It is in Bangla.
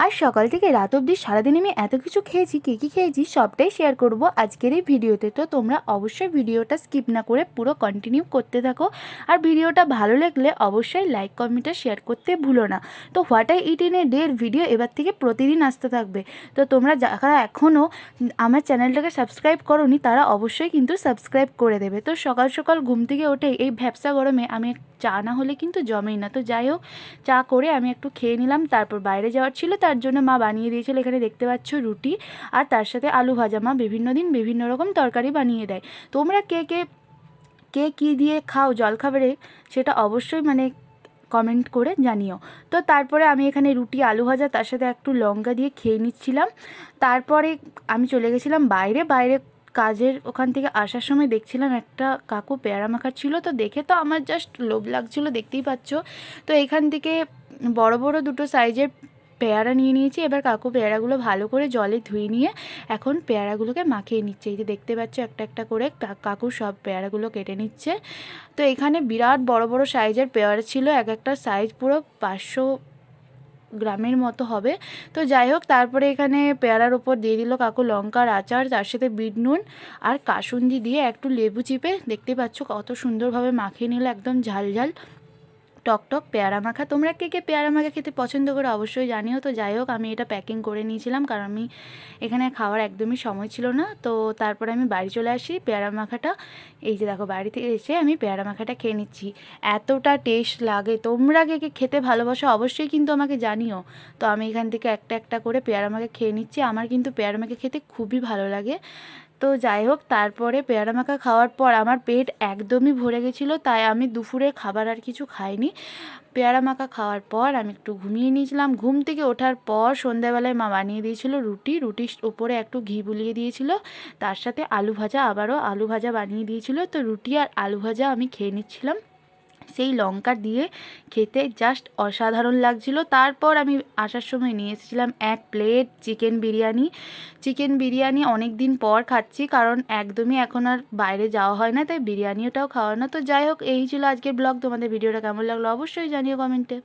আজ সকাল থেকে রাত অবধি সারাদিন আমি এত কিছু খেয়েছি, কী খেয়েছি সবটাই শেয়ার করব আজকের এই ভিডিওতে। তো তোমরা অবশ্যই ভিডিওটা স্কিপ না করে পুরো কন্টিনিউ করতে থাকো। আর ভিডিওটা ভালো লাগলে অবশ্যই লাইক কমেন্ট শেয়ার করতে ভুলো না। তো what I it in a day video এবার থেকে প্রতিদিন আসতে থাকবে। তো তোমরা যারা এখনও আমার চ্যানেলটাকে সাবস্ক্রাইব করোনি তারা অবশ্যই কিন্তু সাবস্ক্রাইব করে দেবে। তো সকাল সকাল ঘুম থেকে উঠে এই ভ্যাপসা গরমে আমি চা না হলে কিন্তু জমেই না। তো যাই হোক, চা করে আমি একটু খেয়ে নিলাম। তারপর বাইরে যাওয়ার ছিল, তার জন্য মা বানিয়ে দিয়েছিল, এখানে দেখতে পাচ্ছ রুটি আর তার সাথে আলু ভাজা। মা বিভিন্ন দিন বিভিন্ন রকম তরকারি বানিয়ে দেয়। তোমরা কে কে কে কী দিয়ে খাও জলখাবারে সেটা অবশ্যই কমেন্ট করে জানিও। তো তারপরে আমি এখানে রুটি আলু ভাজা তার সাথে একটু লঙ্কা দিয়ে খেয়ে নিচ্ছিলাম। তারপরে আমি চলে গেছিলাম বাইরে কাজের ওখান থেকে আসার সময় দেখছিলাম একটা কাকু পেয়ারা মাখাচ্ছিল। তো দেখে তো আমার জাস্ট লোভ লাগছিলো, দেখতেই পাচ্ছ। তো এখান থেকে বড় বড় দুটো সাইজের পেয়ারা নিয়ে নিয়েছি। এবার কাকু পেয়ারাগুলো ভালো করে জলে ধুয়ে নিয়ে এখন পেয়ারাগুলোকে মাখিয়ে নিচ্ছে। এই যে দেখতে পাচ্ছ একটা একটা করে কাকু সব পেয়ারাগুলো কেটে নিচ্ছে। তো এখানে বিরাট বড় বড় সাইজের পেয়ারা ছিল, এক একটা সাইজ পুরো 500 গ্রামের মতো হবে। তো যাই হোক, তারপরে এখানে পেয়ারার ওপর দিয়ে দিল কাকু লঙ্কার আচার, তার সাথে বিট নুন আর কাসুন্দি দিয়ে একটু লেবু চিপে দেখতে পাচ্ছ কত সুন্দরভাবে মাখিয়ে নিল, একদম ঝাল ঝাল টক পেয়ারা মাখা। তোমরা কে কে পেয়ারা মাখা খেতে পছন্দ করে অবশ্যই জানিও। তো যাই হোক, আমি এটা প্যাকিং করে নিয়েছিলাম কারণ আমি এখানে খাওয়ার একদমই সময় ছিল না। তো তারপরে আমি বাড়ি চলে আসি পেয়ারা মাখাটা, এই যে দেখো বাড়ি থেকে এসে আমি পেয়ারা মাখাটা খেয়ে নিচ্ছি। এতটা টেস্ট লাগে। তোমরা কে কে খেতে ভালোবাসো অবশ্যই কিন্তু আমাকে জানিও। তো আমি এখান থেকে একটা একটা করে পেয়ারা মাখা খেয়ে নিচ্ছি। আমার কিন্তু পেয়ারা মাখা খেতে খুবই ভালো লাগে। তো যাই হোক, তারপরে পেয়ারা মাখা খাওয়ার পর আমার পেট একদমই ভরে গেছিলো, তাই আমি দুপুরে খাবার আর কিছু খাইনি। পেয়ারা মাখা খাওয়ার পর আমি একটু ঘুমিয়ে নিয়েছিলাম। ঘুম থেকে ওঠার পর সন্ধ্যাবেলায় মা বানিয়ে দিয়েছিল রুটির উপরে একটু ঘি বুলিয়ে দিয়েছিল, তার সাথে আলু ভাজা, আবারও আলু ভাজা বানিয়ে দিয়েছিল। তো রুটি আর আলু ভাজা আমি খেয়ে নিচ্ছিলাম, সেই লঙ্কা দিয়ে খেতে জাস্ট অসাধারণ লাগছিল। তারপর আমি আসার সময় নিয়ে এসেছিলাম 1 প্লেট চিকেন বিরিয়ানি অনেক দিন পর খাচ্ছি, কারণ একদমই এখন আর বাইরে যাওয়া হয় না, তাই বিরিয়ানিটাও খাওয়া না। তো যাই হোক, এই ছিল আজকের ব্লগ। তোমাদের ভিডিওটা কেমন লাগলো অবশ্যই জানিও কমেন্টে।